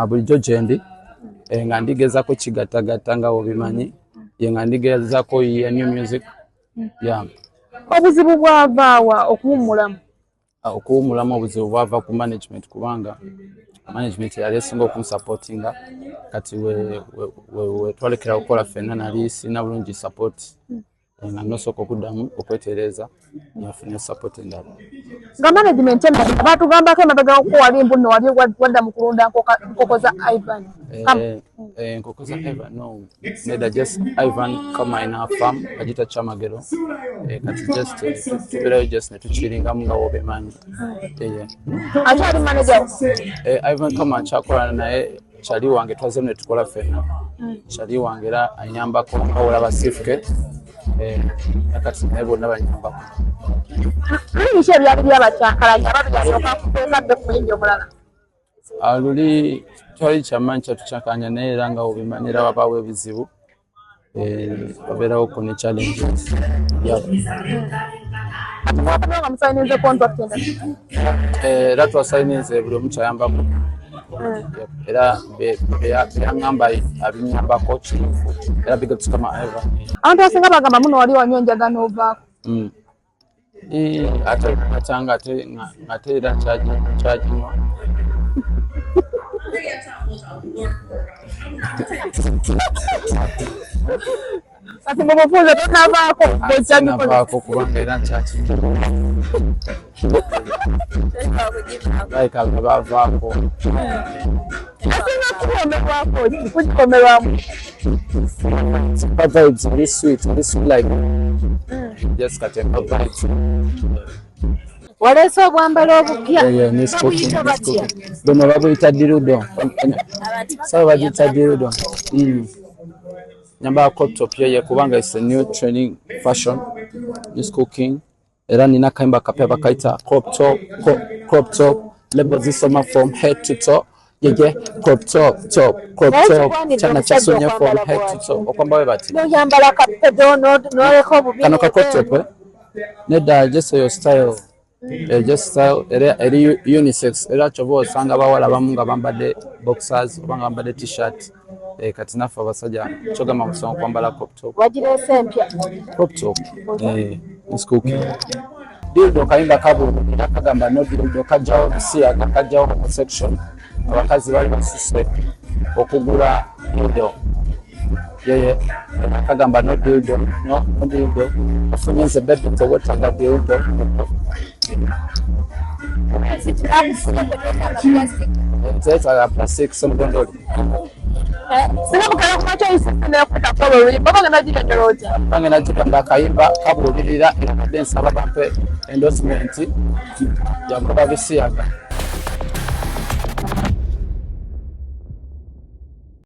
bulijjo gyendi nga ndigezako kigatagata nga obimanyi ye nga ndigezako ye new music obuzibu bwavaawa okuwummulamu okuwummulamu obuzibu bwava ku management kubanga management yali esinga okunsupportinga kati we twalekera okukola ffenna nali sina bulungi support nga nosooka okuddamu okwetereeza yafunye support endala nga management batugambako emabega okuwali embuno wali wadda mu kulunda nkoko za Ivan enkoko za Ivan no neda just Ivan kama ina farm agita Chamagero kati just tubeerayo just netukiringamu nga wobemanyi akyali manager Ivan kama akyakolana naye kyali wange twazemu netukola ffenna kyali wange era anyambako awola basifuke akati naye bonna banyambako biki ebyali byabakyankalanya babyasooka kuteekadde ku muyingi omulala luli twali kyamanyi kyatukyakanya naye era nga obimanyira wabaawo ebizibu wabeerawo ne challenges nga musayinize contract era twasayinize buli omu kyayambako era beyaŋŋamba abinyambako kituufu era bigatukama eva abantu basinga bagamba muno wali wanywa enjaga n'ovaako ate era kyaginywa kati mubufunze tonavaako kubanga era nkyakinywa like bavaako kukikomerwamu super vibes very sweet like just kati vibes waleese obwambalo obupya buno babuyita dirudo saba bagiyita dirudo nyamba crop top yeye kubanga is a new training fashion is cooking era nina kaimba kapya bakaita crop top lebo zisoma from head to toe yeye crop top chana chasonya from head to toe okwamba we bati noyambala kapedo noleko obubi kano ka crop top neda just your style just style eri unisex era chobo osanga bawala bamu nga bambadde boxers obanga bambadde t-shirt kati naffe abasajja kyogamba musonga kwambala crop top wagireese empya crop top is cooking dildo kayimba kabulu nakagamba no dildo kajjawo bisiyaga kajjawo mu section abakazi bali basise okugula dildo yeye nakagamba no dildo afunyenze bebe tewetaga dildo tewetaga plastic somudondoli bange nagikanda akayimba kabuulirira ensaba bampe endorsement yagoba bisiyaga